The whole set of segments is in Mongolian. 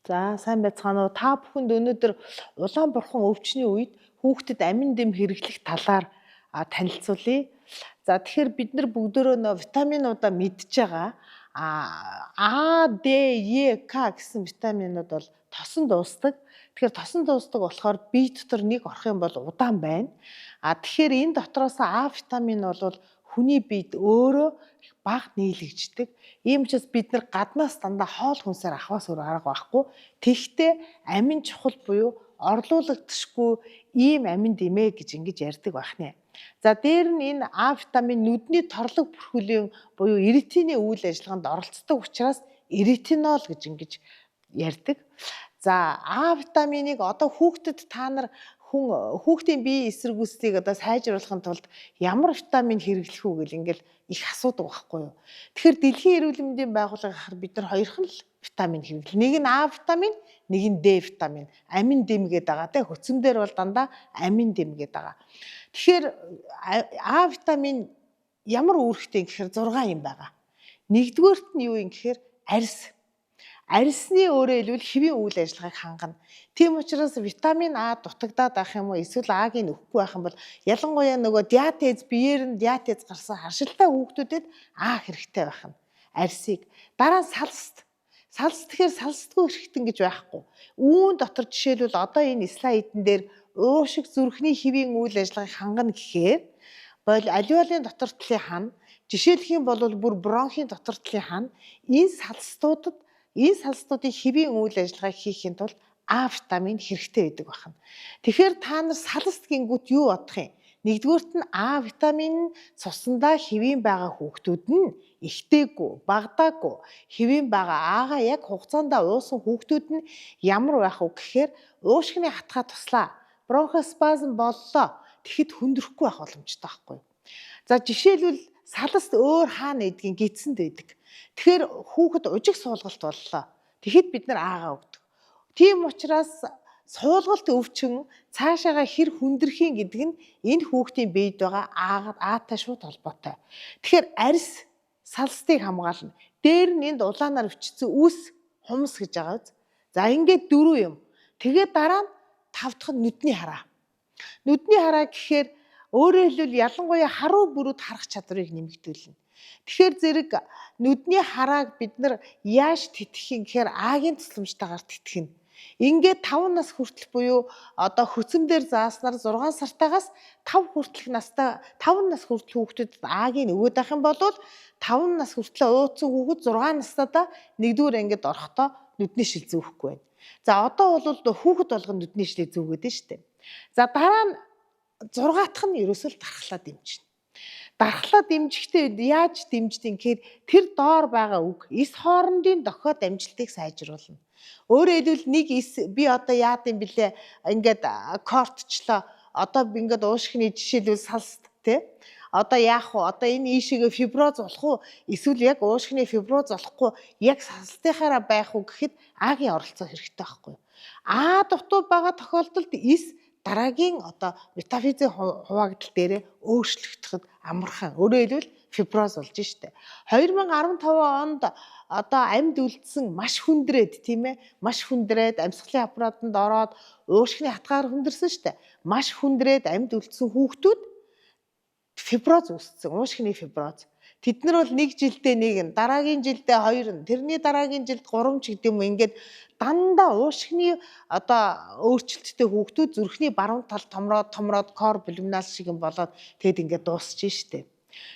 За сайн байцгаана уу? Та бүхэнд өнөөдөр Улаанбурхан өвчний үед хүүхдэд амин дэм хэрэглэх талаар танилцуулъя. За тэгэхээр бид нар бүгдөө нөө витаминуудаа мэдж байгаа. А, Д, Е, К гэсэн витаминууд бол тосон дуустдаг. Тэгэхээр тосон дуустдаг болохоор бие дотор нэг орох юм бол удаан байна. Тэгэхээр энэ дотроос А витамин бол хүний биед өөрөө бага нийлэгждэг. Ийм учраас бид нар гаднаас дандаа хоол хүнсээр авахаас өөр арга байхгүй. Тэгвэл амин чухал буюу орлуулагдшгүй ийм амин дэмэ гэж ингэж ярьдаг байна. За дээр нь энэ А витамин нүдний торлог бүрхүүлийн буюу эритиний үйл ажиллагаанд оролцдог учраас эритинол гэж ингэж ярьдаг. За А витаминыг одоо хүүхдэд та нар хүүхдийн биеийн эсэргүүцлийг одоо сайжруулахын тулд ямар витамин хэрэглэх үү гэл ингээл их асуудаг байхгүй юу. Тэгэхээр дэлхийн эрүүл мэндийн байгууллага хахаар бид нар хоёрхан л витамин хэрэглэв. Нэг нь А витамин, нэг нь Д витамин. Амин дэм гэдэг байгаа те хөцөн дээр бол дандаа амин дэм гэдэг байгаа. Тэгэхээр А витамин ямар үүрэгтэй гэхээр 6 юм байгаа. Нэгдүгээрт нь юу юм гэхээр арьс. Арьсны өөрөөр хэлбэл хэвийн үйл ажиллагааг хангана. Тийм учраас витамин А дутагдаад байх юм уу эсвэл А-г нөхгүй байх юм бол ялангуяа нөгөө диатез биеэр нь диатез гарсан харшилтай хүүхдүүдэд А хэрэгтэй байх нь. Арьсыг. Дараа нь салст. Салст тэгэхээр салстгүй эрхтэн гэж байхгүй. Үүн дотор жишээлбэл одоо энэ слайдн дээр уушиг зүрхний хэвийн үйл ажиллагааг хангана гэхээр аливаалын дотор талын хан жишээлх юм бол бүр бронхийн дотор талын хан энэ салстуудын хэвийн үйл ажиллагааг хийхэд тулд А витамин хэрэгтэй байдаг байна. Тэгэхээр та нар салст гингүүт юу бодох юм? Нэгдүгээрт нь А витамин цусандаа хэвийн байгаа хүүхдүүд нь ихтэйгүү, багдаагүй, хэвийн байгаа Агаа яг хугацаандаа уусан хүүхдүүд нь ямар байх вэ гэхээр уушгины хатгаа туслаа. Бронхоспазм боллоо. Тэгэхэд хүндрэхгүй байх боломжтой байхгүй. За жишээлбэл салст өөр хаана идэгин гидсэнд байдаг. Тэгэхээр хүүхэд ужиг суулгалт боллоо. Тэгэхэд бид нар Агаа өгдөг. Тийм учраас суулгалт өвчин цаашаага хэр хүндрэх гэдэг нь энэ хүүхдийн биед байгаа Атай шууд холбоотой. Тэгэхээр арьс салстыг хамгаална. Дээр нь энд улаанаар өвчсөн үс хумс гэж байгаа үз. За ингээд 4 юм. Тэгээд дараа нь 5 дахь нь нүдний хараа. Нүдний хараа гэхээр өөрөөр хэлбэл ялангуяа харуу бүрүүд харах чадварыг нэмэгдүүлнэ. Тэгэхээр зэрэг нүдний харааг бид нар яаж тэтгэх юм гэхээр А-гийн тусламжтайгаар тэтгэнэ. Ингээд 5 нас хүртэл буюу одоо хөцөмдөр зааснаар 6 сартаагаас 5 хүртэлх настай 5 нас хүртэл хүүхдэд А-гийн өгөөд байх юм бол 5 нас хүртэл ууцсан хүүхэд 6 настайдаа 1-р ангид орохдоо нүдний шил зүүхгүй байна. За одоо бол хүүхэд болгоно нүдний шилийг зүүгээд нь штэ. За дараа нь 6 дахь нь ерөөсөө дархлаа дэмжинэ. Дархлаа дэмжихдээ яаж дэмждэг гэхээр тэр доор байгаа үг эс хоорондын дохиод амжилтыг сайжруулна. Өөрөөр хэлбэл нэг би одоо яад юм блэ ингээд кортчлоо одоо ингээд уушгины жишээлбэл салст тий одоо яах вэ одоо энэ ийшээгээ фиброз болох уу эсвэл яг уушгины фиброз болохгүй яг салстынхаараа байх уу гэхэд Агийн оролцоо хэрэгтэй байхгүй. А дутуу байгаа тохиолдолд эс дараагийн одоо метафизийн хуваагдал дээрээ өөрчлөгдөхэд амархан. Өөрөөр хэлбэл фиброз болж штэ. 2015 онд одоо амьд үлдсэн маш хүндрээд тийм ээ маш хүндрээд амьсгалын аппаратанд ороод уушгины хатгаар хүндэрсэн штэ. Маш хүндрээд амьд үлдсэн хүүхдүүд фиброз үүссэн. Уушгины фиброз. Тэд нар бол нэг жилдээ нэг нь, дараагийн жилдээ хоёр нь, тэрний дараагийн жилд 3 ч гэдэг юм ингээд дандаа уушгины одоо өөрчлөлттэй хүүхдүүд зүрхний баруун тал томроод кор булимнал шиг юм болоод тэгэд ингээд дуусч штэ.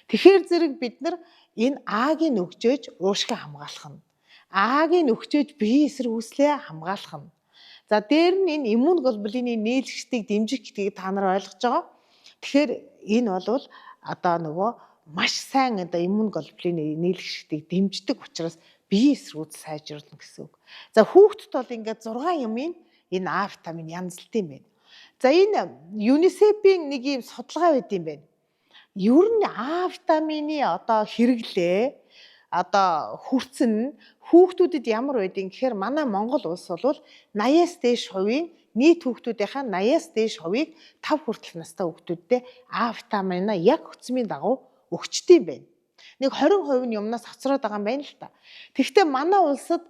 Тэгэхээр зэрэг бид нар энэ А-гийн өгчөөж уушгийг хамгаалах нь. А-гийн өгчөөж биеийн эсэргүүцлээ хамгаалах нь. За дээр нь энэ иммун глобулины нийлэгчдийг дэмжих гэдгийг та нар ойлгож байгаа. Тэгэхээр энэ бол одоо нөгөө маш сайн одоо иммун глобулины нийлэгчдийг дэмждэг учраас биеийн эсэргүүцэл сайжруулна гэсэн үг. За хүүхдэд бол ингээд 6 юмын энэ А витамин янзлалт юм байна. За энэ ЮНИСЕФ-ийн нэг юм судалгаа байд юм байна. Ер нь А витамины одоо хэрэглээ одоо хүрцэн хүүхдүүдэд ямар байдгийг гэхээр манай Монгол улс бол 80-аас дээш хувийн нийт хүүхдүүдийнхаа 80-аас дээш хувийг 5 хүртэлх настай хүүхдүүддээ А витамина яг хүцмийн дагуу өгчдөг юм байна. Нэг 20% нь юмнаас хоцроод байгаа юм байна л та. Тэгэхдээ манай улсад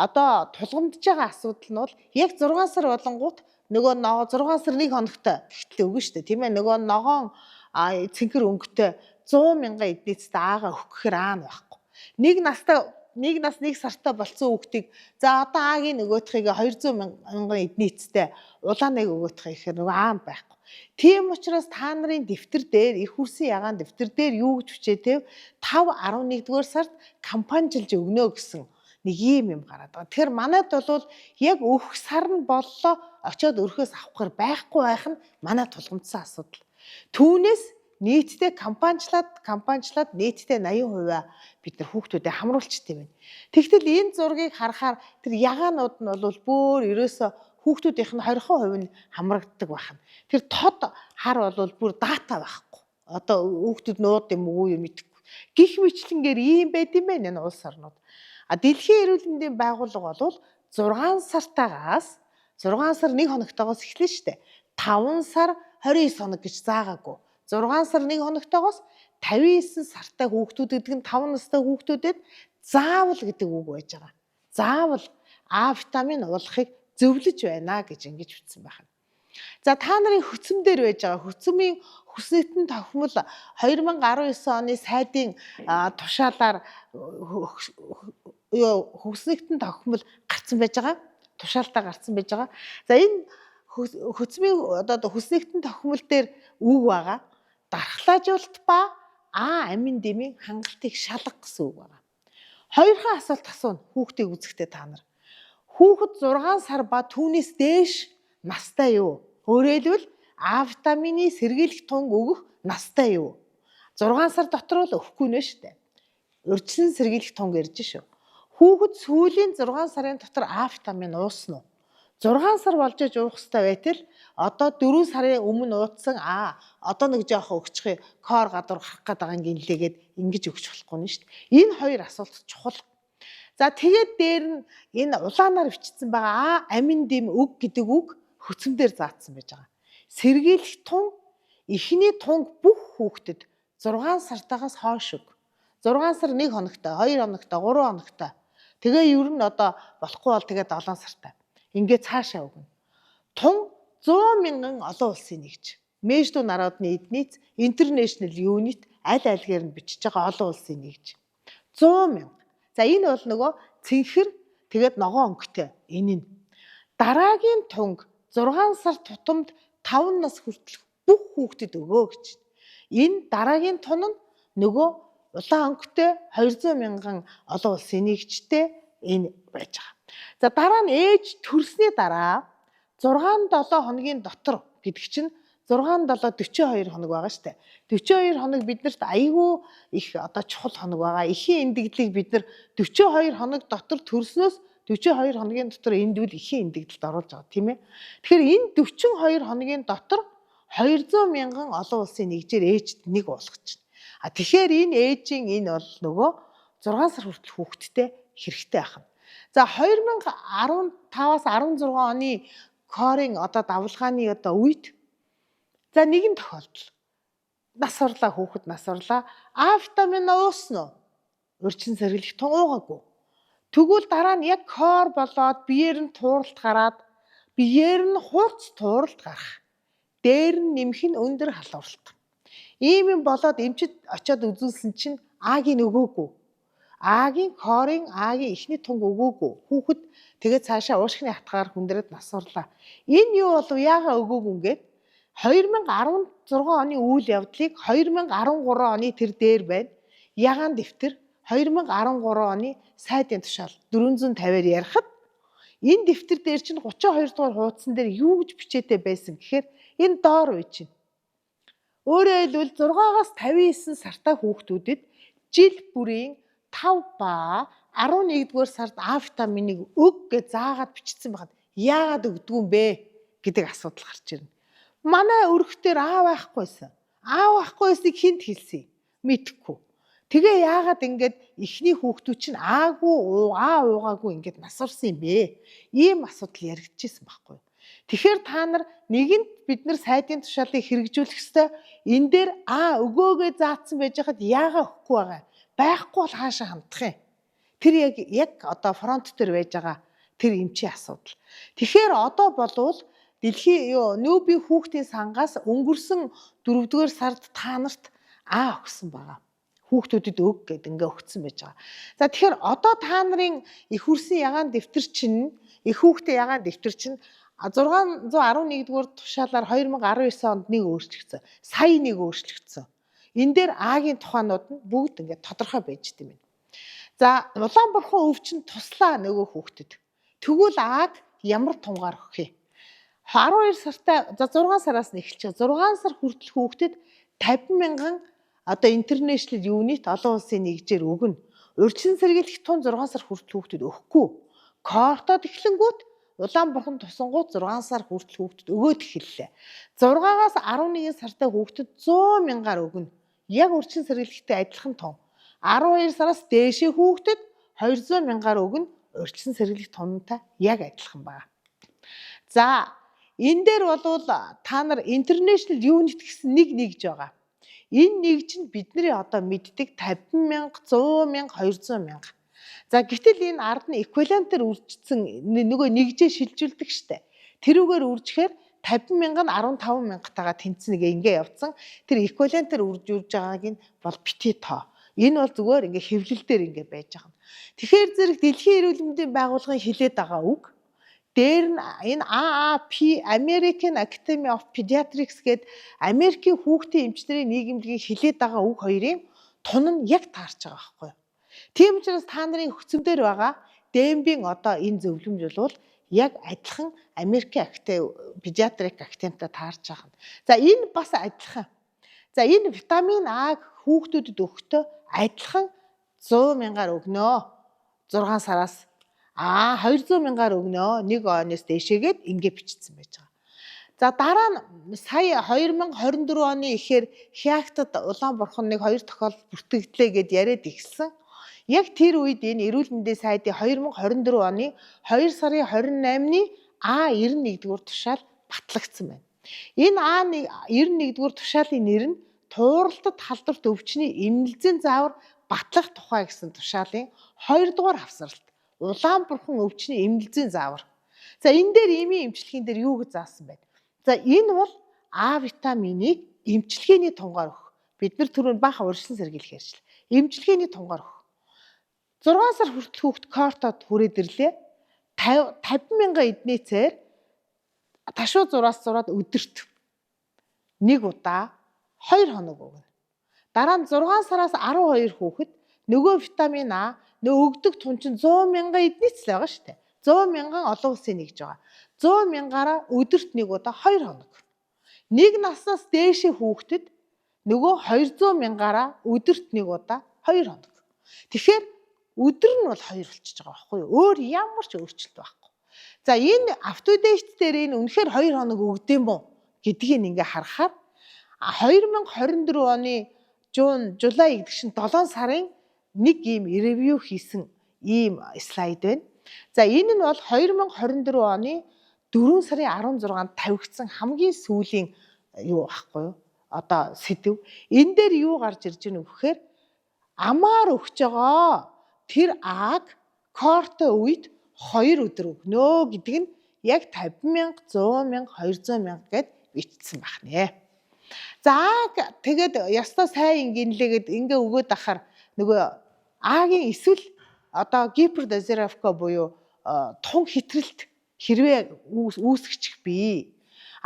одоо тулгамдж байгаа асуудал нь бол яг 6 сар болонгууд нөгөө 6 сар 1 хоногтой гэтэл өгнө шүү дээ тийм ээ. Нөгөө ногоон цэнхэр өнгөтэй 100 мянган эдний эцэст аага өгөх гэхээр аана байхгүй. Нэг нас 1 сартай болсон хүүхдийг за одоо аагийн нөгөөтхийг 200 мянган эдний эцэстэй улааныг өгөөтхэй гэхээр нөгөө аан байхгүй. Тийм учраас та нарын дэвтэр дээр их хурсын ягаан дэвтэр дээр юу гэж бичээ 5-11-р сард компанижилж өгнө гэсэн нэг юм гараад байгаа. Тэгэхээр манайд бол яг өөх сар нь боллоо очиод өрхөөс авахар байхгүй байх нь манай тулгамдсан асуудал. Түүнээс нийтдээ компаничлаад нийтдээ 80% бид нар хүүхдүүдэд хамруулчихдээ байна. Тэгтэл энэ зургийг харахаар тэр ягаанууд нь бол бүр ерөөсө хүүхдүүдийнх нь 20% нь хамрагддаг байна. Тэр тод хар бол бүр дата байхгүй. Одоо хүүхдүүд нууд юм уу юу мэдэхгүй. Гэх мэтлэнгээр ийм байд юм байна энэ улс орнууд. Дэлхийн эрүүл мэндийн байгууллага бол 6 сартаагаас 6 сар 1 хоногтойгоос эхлэн штэ. 5 сар 29 хоног гэж заагаагүй. 6 сар 1 хоногтойгоос 59 сартай хүүхдүүд гэдэг нь 5 настай хүүхдүүдэд заавал гэдэг үг байж байгаа. Заавал А витамин уулгахыг зөвлөж байна гэж ингэж бичсэн байна. За та нарын хөтсөм дээр байж байгаа хөтсөмийн хүснэгтэн тохимол 2019 оны сайдын тушаалаар хөтсөгтөн тохимол гарсан байж байгаа. Тушаалтаа гарсан байж байгаа. За энэ хөтсмийн одоо хөтсөгтөн тохимол дээр үг байгаа. Дархлаажуулалт ба А амин дэмийн хангалтыг шалгах гэсэн үг байгаа. Хоёрхан асуулт асууна хүүхдийг үзэхдээ та нар. Хүүхэд 6 сар ба түүнээс дээш настай юу? Өөрөөр хэлбэл А витамины сэргийлэх тунг өгөх настай юу? 6 сар дотор л өгөхгүй нэ штэ. Урьдчилан сэргийлэх тунг ирж шүү. Хүүхэд сүүлийн 6 сарын дотор А витамин уусан уу? 6 сар болж уух хэрэгтэй байтал одоо 4 сарын өмнө уудсан одоо нэг жоохон өгчих кор гадуур гарах гээд байгаа гинлээгээд ингэж өгч болохгүй нь шүү дээ. Энэ хоёр асуулт чухал. За тэгээд дээр нь энэ улаанаар бичсэн байгаа амин дэм өг гэдэг үг хөтсөмдөр заасан байж байгаа. Сэргийлэх тун эхний тунг бүх хүүхдэд 6 сартаагаас хойш өг. 6 сар 1 хоногтой, 2 хоногтой, 3 хоногтой. Тэгээ ер нь одоо болохгүй бол тэгээ 7 сартай. Ингээд цаашаа өгнө. Тун 100 мянган олон улсын нэгж. Между народны эднийц International Unit аль альгээр нь бичиж байгаа олон улсын нэгж. 100 мянга. За энэ бол нөгөө цэнхэр тэгээд ногоон өнгөтэй. Энэ нь. Дараагийн тунг 6 сар тутамд 5 нас хүртэл бүх хүүхдэд өгөө гэж. Энэ дараагийн тун нь нөгөө улаан өнгөтэй 200 мянган олон улсын нэгжтэй энэ байж байгаа. За дараа нь ээж төрсний дараа 6-7 хоногийн дотор гэдэг чинь 6-7 42 хоног байгаа шүү дээ. 42 хоног биднэрт айгүй их одоо чухал хоног байгаа. Эхийн эндэгдлийг бид нар 42 хоног дотор төрснөөс 42 хоногийн дотор эндвэл эхийн эндэгдэлд оруулж байгаа тийм ээ. Тэгэхээр энэ 42 хоногийн дотор 200 мянган олон улсын нэгжээр ээжд нэг уулгаж байна. Тэгэхээр энэ ээжийн энэ бол нөгөө 6 сар хүртэл хүүхэдтэй хэрэгтэй ахна. За 2015-аас 16 оны корын одоо давлгааны одоо үед за нэгэн тохиолдол нас орлоо хүүхэд нас орлоо А витамин уусан уу? Урьдчилан сэргийлэх тун уугаагүй. Тэгвэл дараа нь яг кор болоод биеэр нь тууралт гараад биеэр нь хурц тууралт гарах. Дээр нь нэмэх нь өндөр халууралт. Ийм юм болоод эмчид очиод үзүүлсэн чинь Агийн өгөөгүй. Агийн корын Агийн ихний тунг өгөөгүй. Хүүхэд тэгээд цаашаа уушгины хатгаар хүндрээд нас орлоо. Энэ юу болов яагаад өгөөгүй ингээд 2016 оны үйл явдлыг 2013 оны тэр дээр байна. Ягаан дэвтэр 2013 оны сайдын тушаал 450-аар ярихад энэ дэвтэр дээр чинь 32 дугаар хуудсан дээр юу гэж бичээтэй байсан гэхээр энэ доор байж байна. Өөрөөр хэлбэл 6-аас 59 сартай хүүхдүүдэд жил бүрийн 5 ба 11-р сард А витаминыг өг гэж заагаад бичсэн байхад яагаад өгдөг юм бэ гэдэг асуудал гарч ирнэ. Манай өрхтөр А байхгүйсэн. А байхгүйсыг хинт хэлсэн юм? Мэдхгүй. Тэгээ яагаад ингээд эхний хүүхдүүд чинь аагүй А уугаагүй ингээд нас орсон юм бэ? Ийм асуудал яригдчихсэн байхгүй юу? Тэгэхээр та нар нэгэнт бид нар сайдын тушаалыг хэрэгжүүлэх ёстой. Энэ дээр А өгөөгөө заасан байж хаад яагаад өгөхгүй байгаа юм? Байхгүй бол хаашаа хандах юм? Тэр яг одоо фронт дээр байж байгаа тэр эмчийн асуудал. Тэгэхээр одоо болвол дэлхийн нүүбийн хүүхдийн сангаас өнгөрсөн 4-р сард та нарт өгсөн байгаа. Хүүхдүүдэд өг гэд ингээ өгсөн байж байгаа. За тэгэхээр одоо та нарын их хурсын ягаан дэвтэр чинь их хүүхдийн ягаан дэвтэр чинь 611-р тушаалаар 2019 онд нэг өөрчлөгдсөн. Сая нэг өөрчлөгдсөн. Энэ дээр Агийн тухайнууд нь бүгд ингээ тодорхой байж идэм байна. За Улаанбурхан өв чинь туслаа нөгөө хүүхдэд. Тэгвэл Ааг ямар тунгаар өгөх юм? 12 сартай за 6 сараас нь эхэлж байгаа. 6 сар хүртэл хүүхдэд 50 мянган одоо интернэшнл юнит олон улсын нэгжээр өгнө. Урьдчилан сэргийлэх тун 6 сар хүртэл хүүхдэд өгөхгүй. Коортод эхлэнгүүт Улаанбурхан тусангууд 6 сар хүртэл хүүхдэд өгөөд эхэллээ. 6-аас 11 сартай хүүхдэд 100 мянгаар өгнө. Яг урьдчилан сэргийлэхтэй адилхан тун. 12 сараас дээшээ хүүхдэд 200 мянгаар өгнө. Урьдчилан сэргийлэх тунтай яг адилхан байна. За энэ дээр болвол та нар интернэшнл юнит гэсэн нэг нэгж байгаа. Энэ нэгж нь бидний одоо мэддэг 50 мянга, 100 мянга, 200 мянга. За гэтэл энэ ард нь эквивалентээр үржсэн нөгөө нэгжээ шилжүүлдэг штэ. Тэрүүгээр үржихээр 50 мянга нь 15 мянгатайгаа тэнцэнэ ингээ явцсан. Тэр эквивалентээр үрж байгааг нь бол бити тоо. Энэ бол зүгээр ингээ хэвлэлдээр ингээ байж байгаа. Тэгэхээр зэрэг Дэлхийн эрүүл мэндийн байгууллагын хилээд байгаа үг. Дээр нь энэ AAP American Academy of Pediatrics гээд Америкийн хүүхдийн эмчнэрийн нийгэмлэгийн хилээд байгаа үг хоёрын тун нь яг таарч байгаа байхгүй юу? Тийм учраас та нарын өгцөмдөр байгаа ДМБ-ийн одоо энэ зөвлөмж бол яг адилхан Америкийн Pediatric Academy-тай таарч байгаа. За энэ бас адилхан. За энэ витамин А хүүхдүүдэд өгөхдөө адилхан 100 мянгаар өгнөө. 6 сараас 200 мянгаар өгнөө. 1 оноос дээшээгээд ингээ бичсэн байж байгаа. За дараа нь сая 2024 оны ихээр Хятад Улаанбурхан нэг 2 тохиолдол бүртгэгдлээ гэд яриад ихсэн. Яг тэр үед энэ эрүүл мэндийн сайдын 2024 оны 2 сарын 28-ны А91-р тушаал батлагдсан байна. Энэ А91-р тушаалын нэр нь тууралтад халдварт өвчний эмнэлзийн заавар батлах тухай гэсэн тушаалын 2 дугаар хавсралт. Улаанбурхан өвчний эмнэлзийн заавар. За энэ дээр эмийн эмчилгээний дээр юу гэж заасан байна? За энэ бол А витаминыг эмчилгээний тунгаар өгөх. Бид нар түрүүн баахан урьдчилан сэргийлэх ярьжлаа. Эмчилгээний тунгаар өгөх. 6 сар хүртэл хүүхд коортод хүрээд ирлээ. 50 мянган эдний цээр ташуу зураас зураад өдөрт нэг удаа 2 хоног өгнө. Дараа нь 6 сараас 12 хүүхэд нөгөө витамин А нөгөө өгдөг тун чинь 100 мянган эднийц л байгаа шүү дээ. 100 мянган олон улсын нэгж байгаа. 100 мянгаараа өдөрт нэг удаа 2 хоног. Нэг наснаас дээшээ хүүхдэд нөгөө 200 мянгаараа өдөрт нэг удаа 2 хоног. Тэгэхээр өдөр нь бол 2 болчихж байгаа байхгүй юу? Өөр ямар ч өөрчлөлт байхгүй. За энэ автодейт дээр энэ үнэхээр 2 хоног өгдөм үү гэдгийг ингээ харахаар 2024 оны жулай гэдэг чинь 7 сарын нэг ийм ревю хийсэн ийм слайд байна. За энэ нь бол 2024 оны 4 сарын 16-нд тавигдсан хамгийн сүүлийн юу байхгүй юу? Одоо сэдв. Энэ дээр юу гарч ирж байна вэ гэхээр амаар өгч байгаа тэр Ааг коортой үед 2 өдөр өгнө гэдэг нь яг 50 мянга, 100 мянга, 200 мянга гэд бичсэн байна. За тэгээд ястаа сайн ингэнлээгээд ингээ өгөөд ахаар нөгөө Агийн эсвэл одоо гипердозировка буюу тун хэтрэлт хэрвээ үүсгэж бий.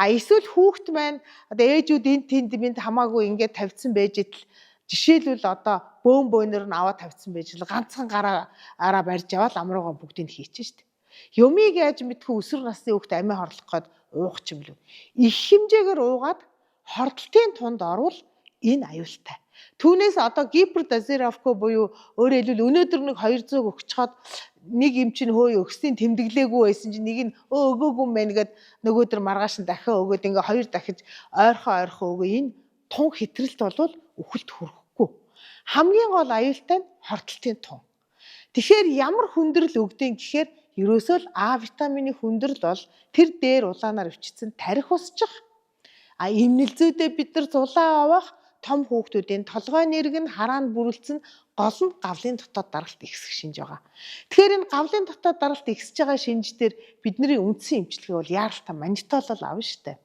Эсвэл хүүхэд маань одоо ээжүүд энд тэнд хамаагүй ингээд тавьсан байж идэл жишээлбэл одоо бөөнөр нь аваад тавьсан байж л ганцхан гараа барьж аваад амруугаа бүгдийг хийчихэн штэ. Юмыг яаж мэдхүү өсвөр насны хүүхэд амиа хорлох гээд уух ч юм лүү. Их хэмжээгээр уугаад хордлтын тунд орвол энэ аюултай. Түүнээс одоо гипердозировка буюу өөрөөр хэлбэл өнөөдөр нэг 200 өгчход нэг юм чинь хөөе өгсний тэмдэглээгүй байсан чинь нэг нь өгөөгүй юм байна гэд нөгөөдөр маргааш нь дахиад өгөөд ингээ 2 дахиж ойрхон өгөө энэ тун хэтрэлт болвол үхэлд хүрэхгүй. Хамгийн гол аюултай нь хордлтын тун. Тэгэхээр ямар хүндрэл өгдөг гэхээр ерөөсөө л А витамины хүндрэл бол тэр дээр улаанаар өвчтсөн тарих усчих. Эмнэлзүүдээ бид нар зулаа авах том хүүхдүүдийн толгой нэрг нь хараанд бүрэлдсэн гол нь гавлын дотоод даралт ихсэх шинж байгаа. Тэгэхээр энэ гавлын дотоод даралт ихсэж байгаа шинж дээр бидний үндсэн эмчилгээ бол яаралтай манжитол авна шүү дээ.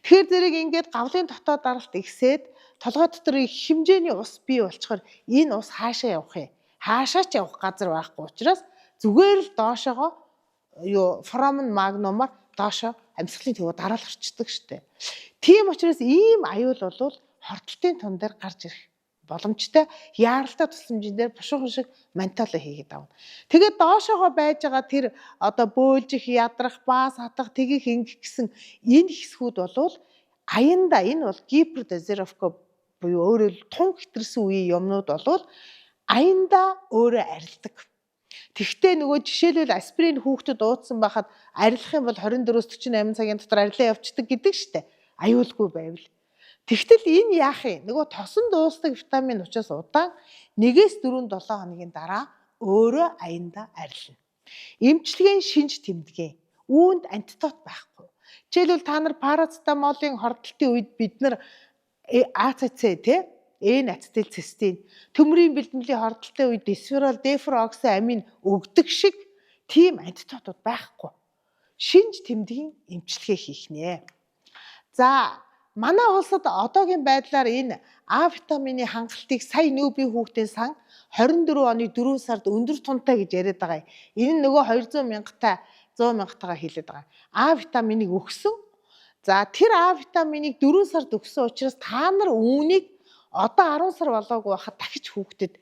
Тэгэхээр зэрэг ингээд гавлын дотоод даралт ихсээд толгой дотор их хэмжээний ус бий болчоор энэ ус хаашаа явах юм? Хаашаа ч явах газар байхгүй учраас зүгээр л доошоогоо foramen magnum-аар доошоо амьсгалын төвөө дараал орчдөг штэ. Тийм учраас ийм аюул бол хортолтын тун дээр гарч ирэх боломжтой. Яаралтай тусламжийн дээр бушуухан шиг мантоло хийгээд авна. Тэгээд доошоогоо байж байгаа тэр одоо бөөлжих, ядрах, баас хатах, тгийх ингэх гэсэн энэ хэсгүүд бол аяндаа энэ бол гипертозеровка буюу өөрөөр тун хэтэрсэн үеийн юмнууд бол аяндаа өөрөө арилдаг. Тэгвэл нөгөө жишээлбэл аспирин хүүхдэд уудсан байхад арилах юм бол 24-48 цагийн дотор арилаа явцдаг гэдэг штэ. Аюулгүй байвал. Тэгтэл энэ яах юм? Нөгөө тосон дуустдаг витамин учраас удаан 1-4-7 хоногийн дараа өөрөө аяндаа арилна. Эмчилгээний шинж тэмдэг. Үүнд антидот байхгүй. Жишээлбэл та нар парацетамолын хордолтын үед бид нар АЦЦ тий N-ацетилцистин төмрийн бэлтгэлийн хордолтын үед дисферол, дефроксамин өгдөг шиг тийм антидотууд байхгүй. Шинж тэмдгийн эмчилгээ хийх нэ. За манай улсад одоогийн байдлаар энэ А витамины хангалтыг сая нүүбийн хүүхдийн сан 24 оны 4 сард өндөр тунтай гэж яриад байгаа. Энэ нөгөө 200 мянгатаа 100 мянгатаагаар хэлээд байгаа. А витаминыг өгсөн. За тэр А витаминыг 4 сард өгсөн учраас та нар үүнийг одоо 10 сар болоогүй байхад дахиж хүүхдэд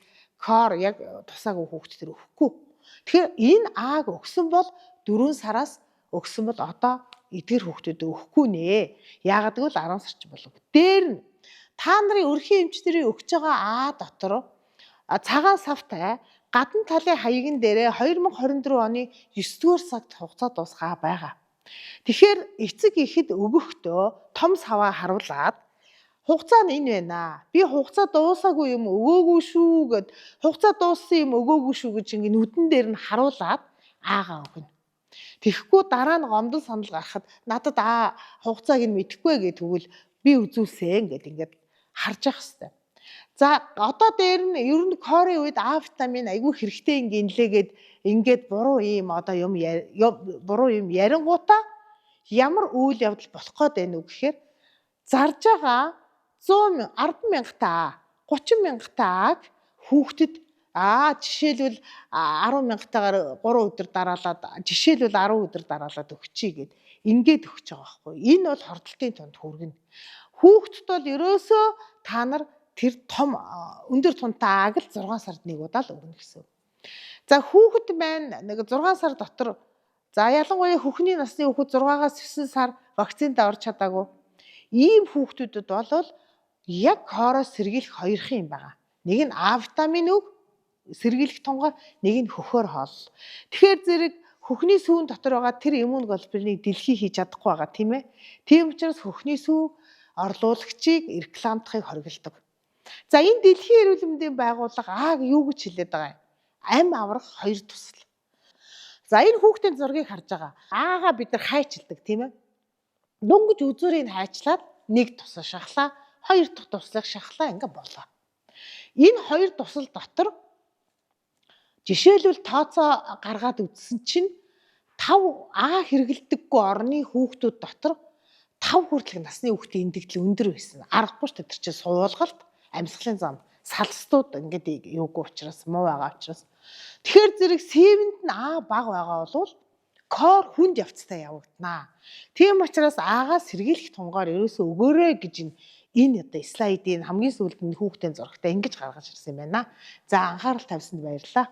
кор яг тусаагүй хүүхдэд өгөхгүй. Тэгэхээр энэ Ааг өгсөн бол 4 сараас өгсөн бол одоо эдгээр хүүхдэд өгөхгүй нэ. Яагаад гэвэл 10 сар ч болов. Дээр нь та нарын өрхийн эмчнэрийн өгч байгаа А дотор цагаан савтай гадна талын хаягн дээрээ 2024 оны 9-р сард хугацаа дуусгаа байгаа. Тэгэхээр эцэг ихэд өгөхдөө том саваа харуулад хугацаа нь энэ байна. Би хугацаа дуусаагүй юм өгөөгүй шүү гэд хугацаа дууссан юм өгөөгүй шүү гэж ингэ нүдэн дээр нь харуулад Аагаа өгнө. Тэгэхгүй дараа нь гомдол санал гарахад надад хугацааг нь мэдэхгүй гэж тэгвэл би үзүүлсэн ингээд харж явах хэрэгтэй. За одоо дээр нь ер нь корийн үед А витамин айгүй хэрэгтэй ингэнлээгээд ингээд буруу юм одоо юм ярингуудаа ямар үйл явдал болох гээд байна уу гэхээр зарж байгаа 10 мянгатаа 30 мянгатааг хүүхдэд жишээлбэл 10 мянгатаагаар 3 өдөр дараалаад жишээлбэл 10 өдөр дараалаад өгчий гэд ингээд өгч байгаа байхгүй. Энэ бол хордолтын тунд хүргэнэ. Хүүхдэд бол ерөөсөө та нар тэр том өндөр тунтаа Ааг л 6 сард нэг удаа л өгнө гэсэн. За хүүхэд маань нэг 6 сар дотор ялангуяа хөхний насны хүүхэд 6-аас 9 сар вакцинд орж чадаагүй. Ийм хүүхдүүдэд бол яг хоороос сэргийлэх хоёрхан юм байгаа. Нэг нь А витамин өг сэргийлэх тунгаар, нэг нь хөхөөр хоол. Тэгэхээр зэрэг хөхний сүүн дотор байгаа тэр иммуноглобулиныг дэлхий хийж чадахгүй байгаа тийм ээ. Тийм учраас хөхний сүү орлуулагчийг рекламдахыг хориглодог. За энэ дэлхийн эрүүл мэндийн байгууллага Ааг юу гэж хэлээд байгаа юм? Ам аврах 2 тусал. За энэ хүүхдийн зургийг харж байгаа. Аагаа бид нар хайчилдаг тийм ээ. Дөнгөж үзүүрийг хайчлаад нэг тусал шахлаа, 2 дахь туслыг шахлаа ингээ болоо. Энэ 2 тусал дотор жишээлбэл тооцоо гаргаад үзсэн чинь 5 А хэрэгэлдэггүй орны хүүхдүүд дотор 5 хүртэлх насны хүүхдийн эндэгдэл өндөр байсан. Аргагүй ч тэр чинь суулгалт, амьсгалын зам, салстууд ингээд юугүй учраас муу байгаа учраас. Тэгэхээр зэрэг C-нд нь А бага байгаа бол кор хүнд явцтай явагдана. Тийм учраас Аагаа сэргийлэх тунгаар ерөөсөө өгөөрэй гэж энэ одоо слайдын хамгийн сүүлд нь хүүхдийн зурагтай ингэж гаргаж ирсэн юм байна. За анхаарал тавьсанд баярлалаа.